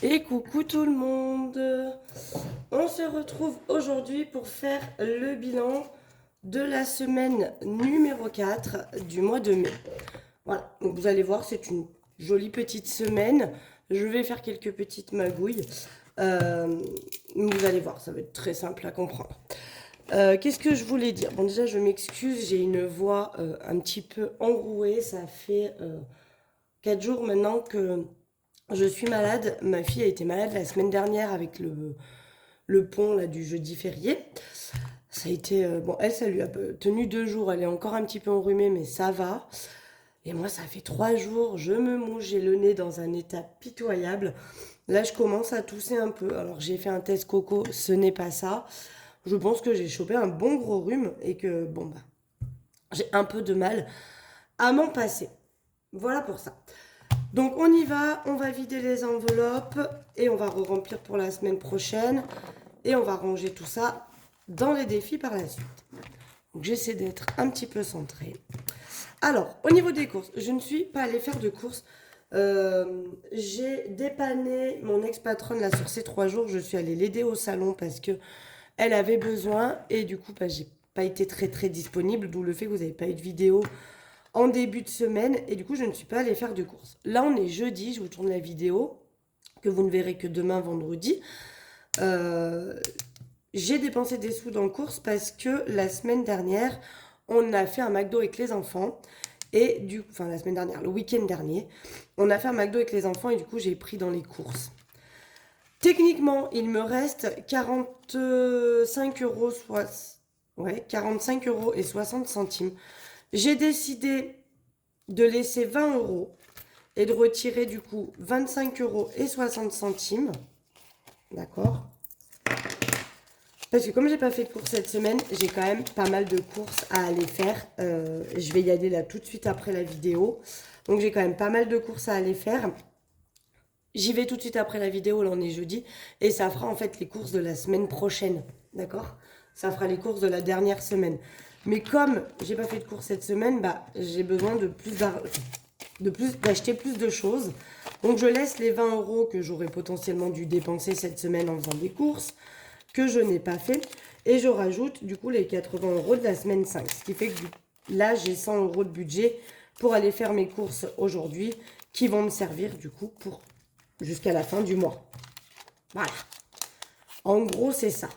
Et coucou tout le monde. On se retrouve aujourd'hui pour faire le bilan de la semaine numéro 4 du mois de mai. Voilà, donc vous allez voir, c'est une jolie petite semaine. Je vais faire quelques petites magouilles. Euh, Vous allez voir, ça va être très simple à comprendre. Qu'est-ce que je voulais dire? Bon, déjà, je m'excuse, j'ai une voix un petit peu enrouée. Ça fait 4 jours maintenant que je suis malade. Ma fille a été malade la semaine dernière avec le pont là, du jeudi férié. Ça a été... bon, elle, ça lui a tenu 2 jours. Elle est encore un petit peu enrhumée, mais ça va. Et moi, ça fait 3 jours. Je me mouche, j'ai le nez dans un état pitoyable. Là, je commence à tousser un peu. Alors, j'ai fait un test coco, ce n'est pas ça. Je pense que j'ai chopé un bon gros rhume et que, bon, bah, j'ai un peu de mal à m'en passer. Voilà pour ça. Donc on va vider les enveloppes et on va re-remplir pour la semaine prochaine et on va ranger tout ça dans les défis par la suite. Donc j'essaie d'être un petit peu centrée. Alors, au niveau des courses, je ne suis pas allée faire de courses. J'ai dépanné mon ex-patronne là sur ces 3 jours. Je suis allée l'aider au salon parce que elle avait besoin et du coup, bah, j'ai pas été très disponible, d'où le fait que vous n'avez pas eu de vidéo en début de semaine et du coup je ne suis pas allée faire de courses. Là on est jeudi, je vous tourne la vidéo que vous ne verrez que demain vendredi. Euh, j'ai dépensé des sous dans courses parce que la semaine dernière on a fait un McDo avec les enfants et enfin la semaine dernière, le week-end dernier, on a fait un McDo avec les enfants et du coup j'ai pris dans les courses. Techniquement, il me reste 45 euros, ouais, 45 euros et 60 centimes. J'ai décidé de laisser 20 euros et de retirer du coup 25 euros et 60 centimes. D'accord? Parce que comme j'ai pas fait de courses cette semaine, j'ai quand même pas mal de courses à aller faire. Je vais y aller là tout de suite après la vidéo. Donc j'ai quand même pas mal de courses à aller faire. J'y vais tout de suite après la vidéo, là on est jeudi. Et ça fera en fait les courses de la semaine prochaine. D'accord? Ça fera les courses de la dernière semaine. Mais comme j'ai pas fait de courses cette semaine, bah j'ai besoin de d'acheter plus de choses. Donc je laisse les 20 euros que j'aurais potentiellement dû dépenser cette semaine en faisant des courses, que je n'ai pas fait. Et je rajoute du coup les 80 euros de la semaine 5. Ce qui fait que là j'ai 100 euros de budget pour aller faire mes courses aujourd'hui qui vont me servir du coup pour jusqu'à la fin du mois. Voilà. En gros c'est ça.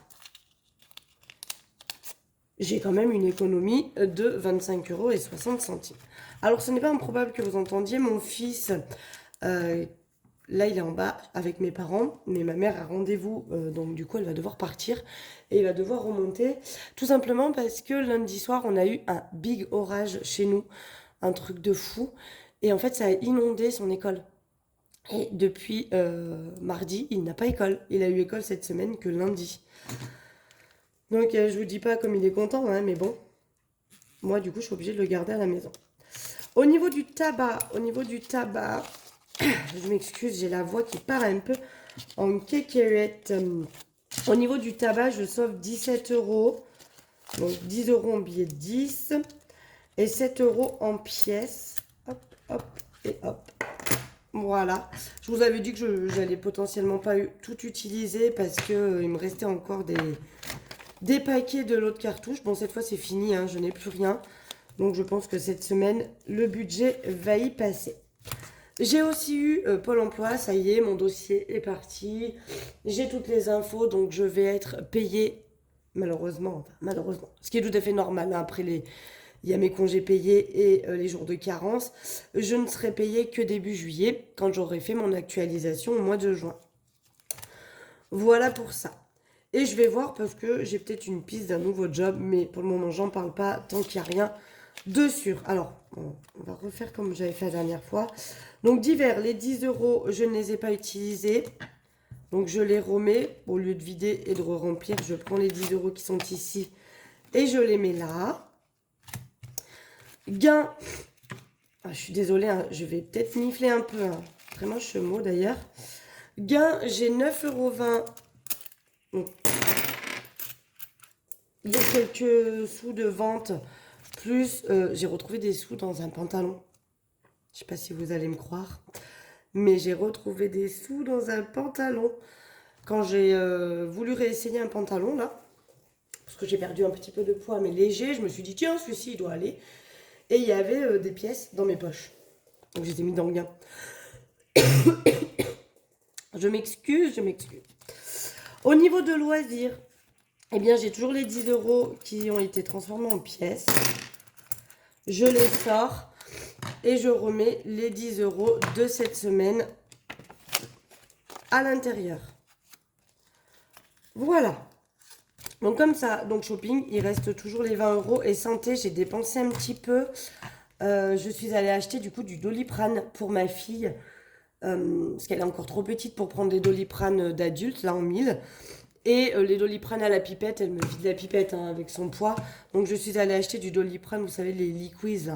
J'ai quand même une économie de 25 euros et 60 centimes. Alors ce n'est pas improbable que vous entendiez mon fils, là il est en bas avec mes parents, mais ma mère a rendez-vous, donc du coup elle va devoir partir et il va devoir remonter. Tout simplement parce que lundi soir on a eu un big orage chez nous, un truc de fou, et en fait ça a inondé son école. Et depuis mardi, il n'a pas école. Il a eu école cette semaine que lundi. Donc je vous dis pas comme il est content, hein, mais bon, moi du coup je suis obligée de le garder à la maison. Au niveau du tabac, je m'excuse, j'ai la voix qui part un peu en kékéette. Au niveau du tabac, je sauve 17 euros. Donc 10 euros en billets de 10 et 7 euros en pièces. Hop, hop et hop. Voilà. Je vous avais dit que j'allais potentiellement pas tout utiliser parce que il me restait encore des paquets de l'autre cartouche. Bon, cette fois c'est fini, hein, je n'ai plus rien. Donc je pense que cette semaine, le budget va y passer. J'ai aussi eu Pôle emploi, ça y est, mon dossier est parti. J'ai toutes les infos, donc je vais être payée, malheureusement, ce qui est tout à fait normal, hein, il y a mes congés payés et les jours de carence. Je ne serai payée que début juillet, quand j'aurai fait mon actualisation au mois de juin. Voilà pour ça. Et je vais voir parce que j'ai peut-être une piste d'un nouveau job, mais pour le moment, j'en parle pas tant qu'il n'y a rien de sûr. Alors, on va refaire comme j'avais fait la dernière fois. Donc, divers, les 10 euros, je ne les ai pas utilisés. Donc, je les remets. Au lieu de vider et de remplir, je prends les 10 euros qui sont ici et je les mets là. Gain. Ah, je suis désolée, hein, je vais peut-être nifler un peu. Hein. Vraiment, je suis mot d'ailleurs. Gain, j'ai 9,20 €. Donc, il y a quelques sous de vente. Plus, j'ai retrouvé des sous dans un pantalon. Je ne sais pas si vous allez me croire. mais j'ai retrouvé des sous dans un pantalon. Quand j'ai voulu réessayer un pantalon, là, parce que j'ai perdu un petit peu de poids, mais léger, je me suis dit, tiens, celui-ci, il doit aller. Et il y avait des pièces dans mes poches. Donc, je les ai mis dans le gain. Je m'excuse. Au niveau de loisirs, eh bien, j'ai toujours les 10 € qui ont été transformés en pièces. Je les sors et je remets les 10 € de cette semaine à l'intérieur. Voilà. Donc comme ça, donc shopping, il reste toujours les 20 €. Et santé, j'ai dépensé un petit peu. Je suis allée acheter du coup du Doliprane pour ma fille. Parce qu'elle est encore trop petite pour prendre des Doliprane d'adultes, là en 1000. Et les Doliprane à la pipette, elle me vide la pipette hein, avec son poids. Donc je suis allée acheter du Doliprane, vous savez, les liquids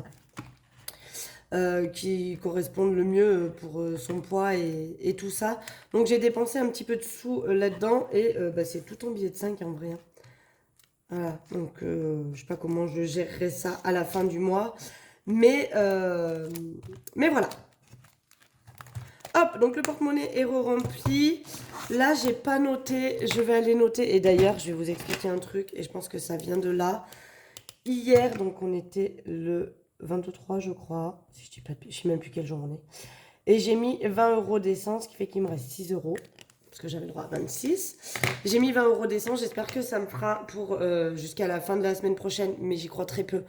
là. Qui correspondent le mieux pour son poids et tout ça. Donc j'ai dépensé un petit peu de sous là-dedans et bah, c'est tout en billets de 5 en vrai. Hein. Voilà, donc je sais pas comment je gérerai ça à la fin du mois. Mais voilà. Hop, donc le porte-monnaie est rempli. Là, j'ai pas noté, je vais aller noter. Et d'ailleurs, je vais vous expliquer un truc et je pense que ça vient de là. Hier, donc on était le 23, je crois. Si je dis pas je sais même plus quel jour on est. Et j'ai mis 20 € d'essence, ce qui fait qu'il me reste 6 €. Parce que j'avais le droit à 26. J'ai mis 20 € d'essence. J'espère que ça me fera pour jusqu'à la fin de la semaine prochaine. Mais j'y crois très peu.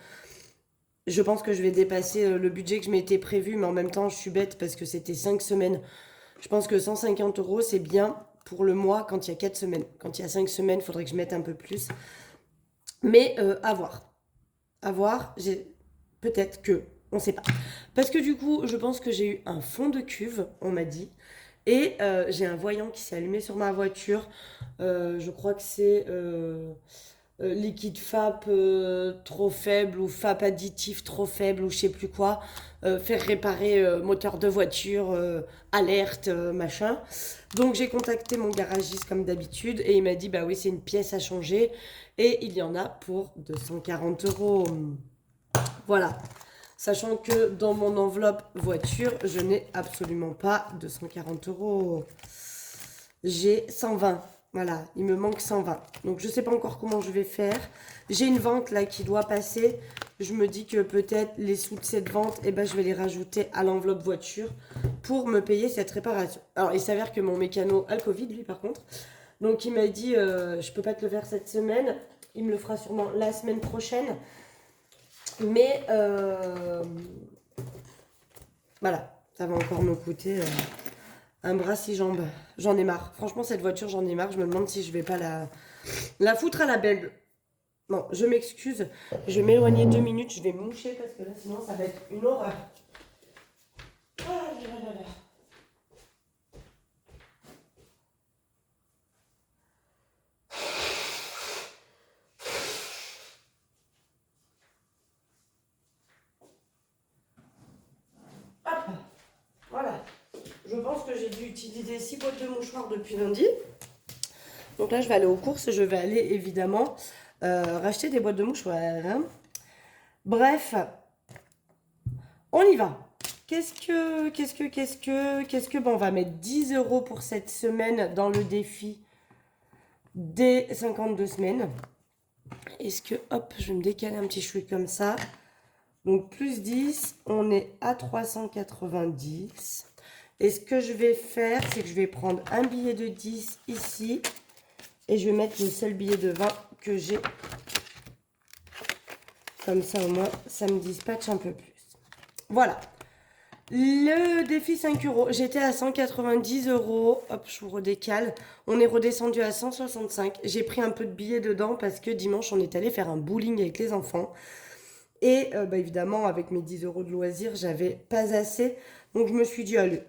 Je pense que je vais dépasser le budget que je m'étais prévu. Mais en même temps, je suis bête parce que c'était 5 semaines. Je pense que 150 €, c'est bien pour le mois quand il y a 4 semaines. Quand il y a 5 semaines, il faudrait que je mette un peu plus. Mais à voir. À voir, peut-être que, on sait pas. Parce que du coup, je pense que j'ai eu un fond de cuve, on m'a dit. Et j'ai un voyant qui s'est allumé sur ma voiture. Je crois que c'est liquide FAP trop faible ou FAP additif trop faible ou je sais plus quoi. Faire réparer moteur de voiture, alerte, machin. Donc j'ai contacté mon garagiste comme d'habitude et il m'a dit bah oui c'est une pièce à changer et il y en a pour 240 €. Voilà. Sachant que dans mon enveloppe voiture, je n'ai absolument pas 240 €. J'ai 120. Voilà, il me manque 120. Donc je ne sais pas encore comment je vais faire. J'ai une vente là qui doit passer. Je me dis que peut-être les sous de cette vente, eh ben, je vais les rajouter à l'enveloppe voiture pour me payer cette réparation. Alors il s'avère que mon mécano a le Covid, lui par contre. Donc il m'a dit, je peux pas te le faire cette semaine. Il me le fera sûrement la semaine prochaine. Mais voilà, ça va encore me coûter un bras six jambes. J'en ai marre. Franchement, cette voiture, j'en ai marre. Je me demande si je vais pas la foutre à la belle. Non, je m'excuse. Je vais m'éloigner 2 minutes. Je vais me moucher parce que là, sinon, ça va être une horreur. Ah, là, là, là. Hop, voilà. Je pense que j'ai dû utiliser 6 boîtes de mouchoirs depuis lundi. Donc là, je vais aller aux courses. Je vais aller évidemment racheter des boîtes de mouchoirs. Hein. Bref, on y va. Qu'est-ce que... Bon, on va mettre 10 € pour cette semaine dans le défi des 52 semaines. Est-ce que... Hop, je vais me décaler un petit chouï comme ça. Donc, plus 10, on est à 390. Et ce que je vais faire, c'est que je vais prendre un billet de 10 ici. Et je vais mettre le seul billet de 20 que j'ai. Comme ça, au moins, ça me dispatche un peu plus. Voilà. Le défi 5 €. J'étais à 190 €. Hop, je vous redécale. On est redescendu à 165. J'ai pris un peu de billets dedans parce que dimanche, on est allé faire un bowling avec les enfants. Et bah, évidemment, avec mes 10 € de loisirs, j'avais pas assez. Donc, je me suis dit, allez,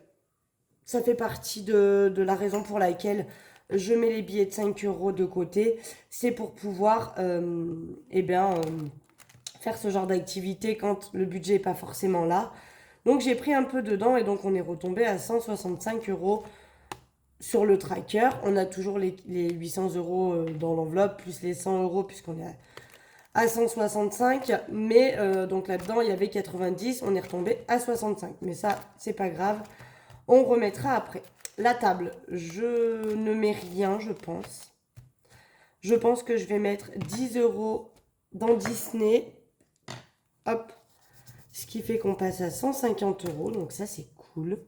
ça fait partie de la raison pour laquelle je mets les billets de 5 € de côté. C'est pour pouvoir, faire ce genre d'activité quand le budget n'est pas forcément là. Donc j'ai pris un peu dedans et donc on est retombé à 165 € sur le tracker. On a toujours les 800 € dans l'enveloppe, plus les 100 € puisqu'on est à 165. Mais donc là-dedans, il y avait 90, on est retombé à 65. Mais ça, c'est pas grave. On remettra après. La table, je ne mets rien, je pense. Je pense que je vais mettre 10 € dans Disney. Hop. Ce qui fait qu'on passe à 150 €. Donc ça, c'est cool.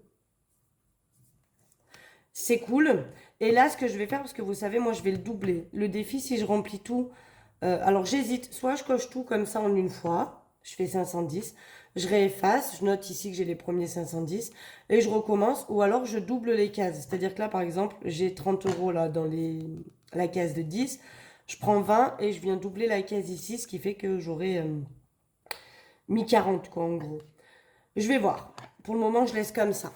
C'est cool. Et là, ce que je vais faire, parce que vous savez, moi, je vais le doubler. Le défi, si je remplis tout... alors, j'hésite. Soit je coche tout comme ça en une fois. Je fais 510. Je réefface. Je note ici que j'ai les premiers 510. Et je recommence. Ou alors, je double les cases. C'est-à-dire que là, par exemple, j'ai 30 € là dans la case de 10. Je prends 20 et je viens doubler la case ici. Ce qui fait que j'aurai mis 40, quoi, en gros. Je vais voir. Pour le moment, je laisse comme ça.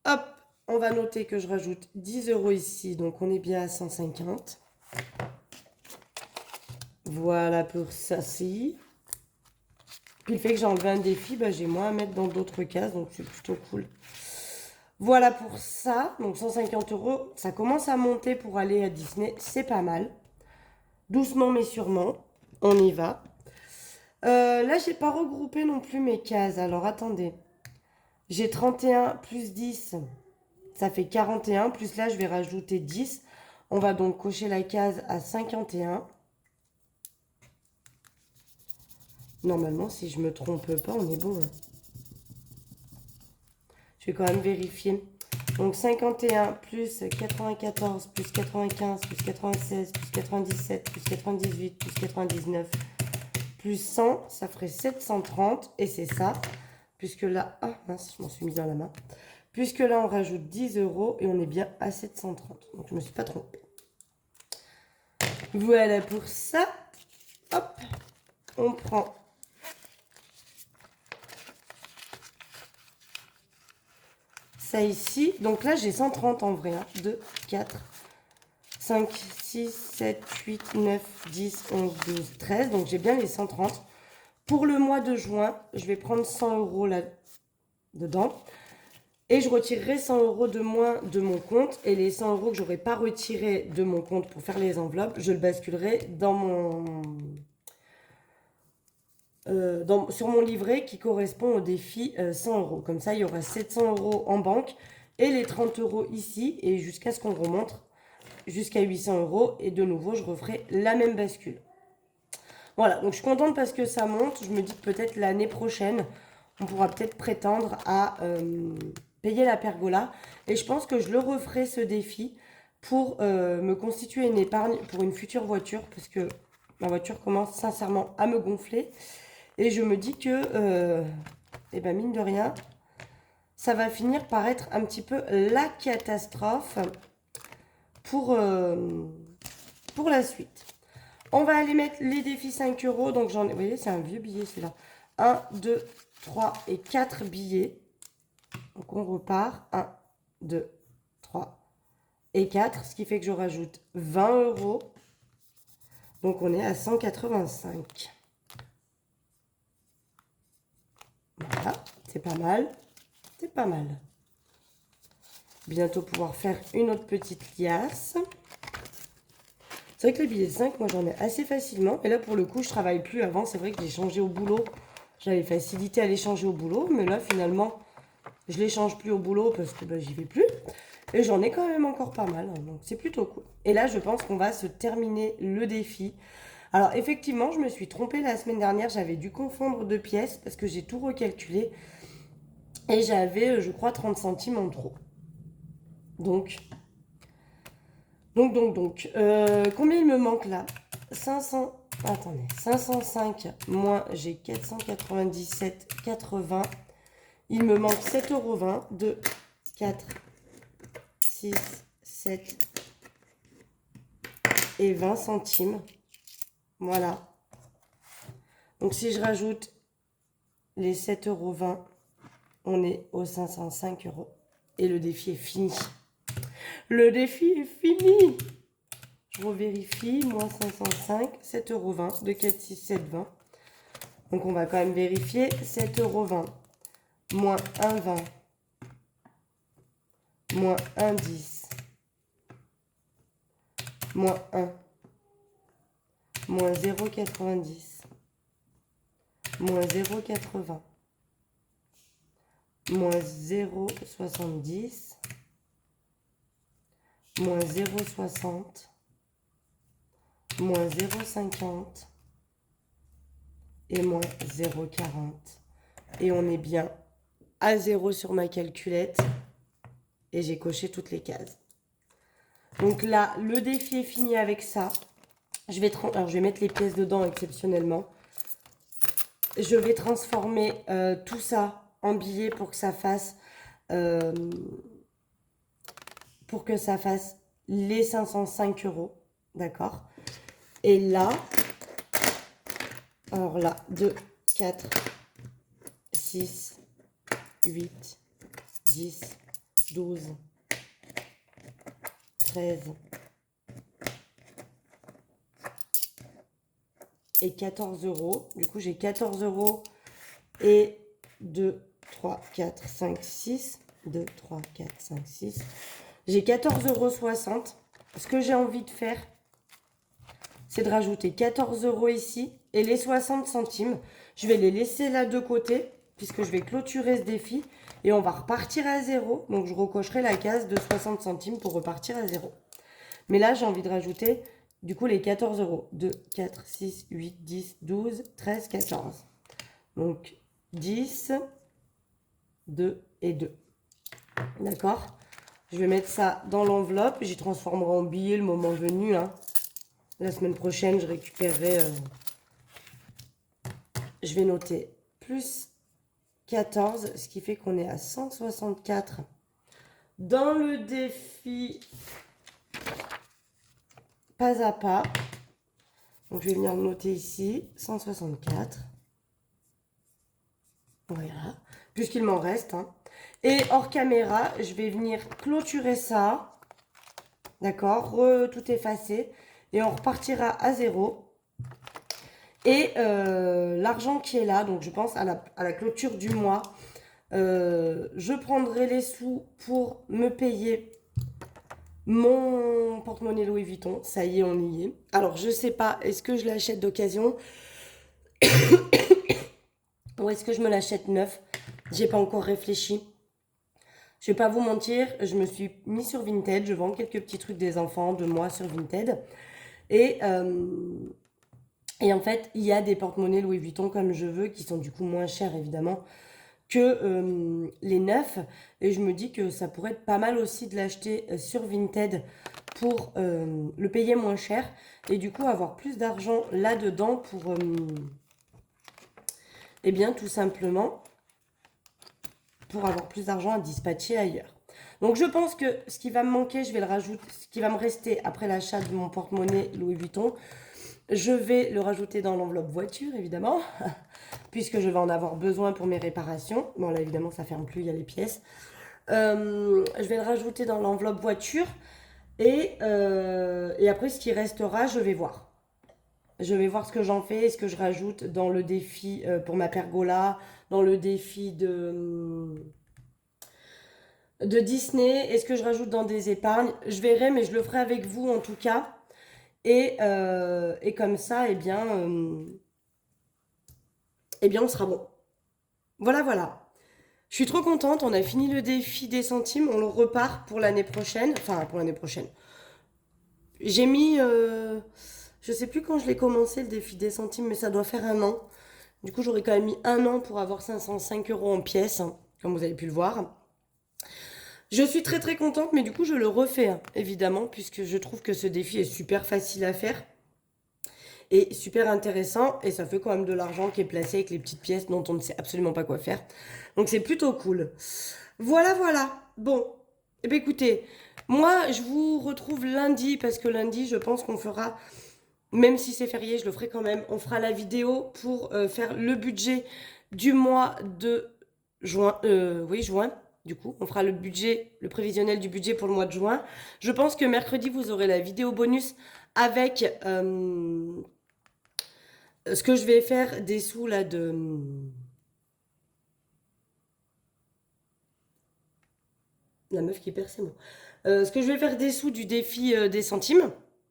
Hop, on va noter que je rajoute 10 € ici. Donc, on est bien à 150. Voilà pour ça, ci. Puis le fait que j'ai enlevé un défi, bah, j'ai moins à mettre dans d'autres cases. Donc, c'est plutôt cool. Voilà pour ça. Donc, 150 €. Ça commence à monter pour aller à Disney. C'est pas mal. Doucement mais sûrement. On y va. Là, j'ai pas regroupé non plus mes cases. Alors, attendez. J'ai 31 plus 10, ça fait 41. Plus là, je vais rajouter 10. On va donc cocher la case à 51. Normalement, si je ne me trompe pas, on est bon. Je vais quand même vérifier. Donc 51 plus 94 plus 95 plus 96 plus 97 plus 98 plus 99 plus 100, ça ferait 730. Et c'est ça. Puisque là... Ah mince, je m'en suis mis dans la main. Puisque là, on rajoute 10 € et on est bien à 730. Donc, je ne me suis pas trompée. Voilà pour ça. Hop, on prend ça ici. Donc là, j'ai 130 en vrai. 2, 4, 5, 6, 7, 8, 9, 10, 11, 12, 13. Donc, j'ai bien les 130. Pour le mois de juin, je vais prendre 100 € là-dedans. Et je retirerai 100 € de moins de mon compte. Et les 100 € que je n'aurai pas retirés de mon compte pour faire les enveloppes, je le basculerai dans sur mon livret qui correspond au défi 100 €. Comme ça, il y aura 700 € en banque et les 30 € ici. Et jusqu'à ce qu'on remonte jusqu'à 800 €. Et de nouveau, je referai la même bascule. Voilà, donc je suis contente parce que ça monte. Je me dis que peut-être l'année prochaine, on pourra peut-être prétendre à... payer la pergola. Et je pense que je le referai ce défi pour me constituer une épargne pour une future voiture. Parce que ma voiture commence sincèrement à me gonfler. Et je me dis que, eh ben mine de rien, ça va finir par être un petit peu la catastrophe pour la suite. On va aller mettre les défis 5 €. Donc j'en ai, vous voyez, c'est un vieux billet celui-là. 1, 2, 3 et 4 billets. Donc, on repart. 1, 2, 3 et 4. Ce qui fait que je rajoute 20 €. Donc, on est à 185. Voilà. C'est pas mal. C'est pas mal. Bientôt pouvoir faire une autre petite liasse. C'est vrai que les billets 5, moi, j'en ai assez facilement. Et là, pour le coup, je travaille plus. Avant, c'est vrai que j'ai changé au boulot. J'avais facilité à les changer au boulot. Mais là, finalement... je les change plus au boulot parce que bah, j'y vais plus. Et j'en ai quand même encore pas mal. Hein, donc c'est plutôt cool. Et là, je pense qu'on va se terminer le défi. Alors, effectivement, je me suis trompée la semaine dernière. J'avais dû confondre deux pièces parce que j'ai tout recalculé. Et j'avais, je crois, 30 centimes en trop. Donc. Combien il me manque là? 500. Attendez. 505 moins j'ai 497,80. Il me manque 7,20 €. 2, 4, 6, 7 et 20 centimes. Voilà. Donc, si je rajoute les 7,20 €, on est aux 505 €. Et le défi est fini. Le défi est fini. Je revérifie. Moins 505, 7,20 €. 2, 4, 6, 7, 20. Donc, on va quand même vérifier. 7,20 € moins 1,20 € moins 1,10 moins 1 moins 0,90 moins 0,80 moins 0,70, moins 0,60, moins 0,50 et moins 0,40. Et on est bien à 0 sur ma calculette. Et j'ai coché toutes les cases. Donc là, le défi est fini avec ça. Alors, je vais mettre les pièces dedans exceptionnellement. Je vais transformer tout ça en billets pour que ça fasse les 505 euros. D'accord? Et là, alors là, 2, 4, 6, 8, 10, 12, 13 et 14 euros. Du coup, j'ai 14 euros et 2, 3, 4, 5, 6. 2, 3, 4, 5, 6. J'ai 14,60 euros. Ce que j'ai envie de faire, c'est de rajouter 14 euros ici et les 60 centimes. Je vais les laisser là de côté puisque je vais clôturer ce défi et on va repartir à 0. Donc, je recocherai la case de 60 centimes pour repartir à 0. Mais là, j'ai envie de rajouter du coup les 14 euros. 2, 4, 6, 8, 10, 12, 13, 14. Donc, 10, 2 et 2. D'accord? Je vais mettre ça dans l'enveloppe. J'y transformerai en billet le moment venu. Hein. La semaine prochaine, je récupérerai... je vais noter plus 14, ce qui fait qu'on est à 164 dans le défi pas à pas. Donc, je vais venir noter ici 164. Voilà, puisqu'il m'en reste. Hein. Et hors caméra, je vais venir clôturer ça. D'accord, tout effacer. Et on repartira à 0. Et l'argent qui est là, donc je pense à la clôture du mois, je prendrai les sous pour me payer mon porte-monnaie Louis Vuitton. Ça y est, on y est. Alors, je sais pas, est-ce que je l'achète d'occasion ou est-ce que je me l'achète neuf? J'ai pas encore réfléchi. Je vais pas vous mentir, je me suis mis sur Vinted. Je vends quelques petits trucs des enfants de moi sur Vinted. Et en fait, il y a des porte-monnaies Louis Vuitton comme je veux, qui sont du coup moins chers évidemment que les neufs. Et je me dis que ça pourrait être pas mal aussi de l'acheter sur Vinted pour le payer moins cher. Et du coup avoir plus d'argent là-dedans pour, eh bien tout simplement, pour avoir plus d'argent à dispatcher ailleurs. Donc je pense que ce qui va me manquer, je vais le rajouter, ce qui va me rester après l'achat de mon porte-monnaie Louis Vuitton, je vais le rajouter dans l'enveloppe voiture, évidemment, puisque je vais en avoir besoin pour mes réparations. Bon, là, évidemment, ça ferme plus, il y a les pièces. Je vais le rajouter dans l'enveloppe voiture. Et après, ce qui restera, je vais voir. Je vais voir ce que j'en fais, ce que je rajoute dans le défi pour ma pergola, dans le défi de Disney. Est-ce que je rajoute dans des épargnes? Je verrai, mais je le ferai avec vous en tout cas. Et comme ça, eh bien, on sera bon. Voilà, voilà. Je suis trop contente. On a fini le défi des centimes. On le repart pour l'année prochaine. Enfin, pour l'année prochaine. J'ai mis... je sais plus quand je l'ai commencé, le défi des centimes, mais ça doit faire 1 an. Du coup, j'aurais quand même mis 1 an pour avoir 505 euros en pièces, hein, comme vous avez pu le voir. Je suis très très contente, mais du coup, je le refais, hein, évidemment, puisque je trouve que ce défi est super facile à faire. Et super intéressant, et ça fait quand même de l'argent qui est placé avec les petites pièces dont on ne sait absolument pas quoi faire. Donc c'est plutôt cool. Voilà, voilà. Bon, eh bien, écoutez, moi je vous retrouve lundi, parce que lundi je pense qu'on fera, même si c'est férié, je le ferai quand même, on fera la vidéo pour faire le budget du mois de juin. Oui, juin. Du coup, on fera le budget, le prévisionnel du budget pour le mois de juin. Je pense que mercredi, vous aurez la vidéo bonus avec ce que je vais faire des sous là de... La meuf qui perd ses mots. Ce que je vais faire des sous du défi des centimes.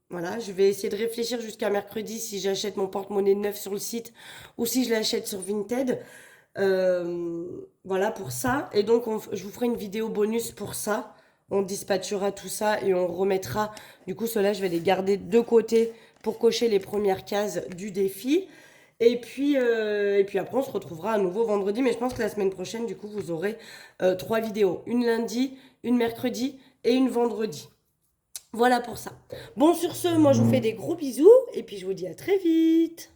Voilà, je vais essayer de réfléchir jusqu'à mercredi si j'achète mon porte-monnaie neuf sur le site ou si je l'achète sur Vinted. Voilà pour ça. Et donc, je vous ferai une vidéo bonus pour ça. On dispatchera tout ça et on remettra. Du coup, ceux-là, je vais les garder de côté pour cocher les premières cases du défi. Et puis après, on se retrouvera à nouveau vendredi. Mais je pense que la semaine prochaine, du coup, vous aurez 3 vidéos. Une lundi, une mercredi et une vendredi. Voilà pour ça. Bon, sur ce, moi, je vous fais des gros bisous. Et puis, je vous dis à très vite.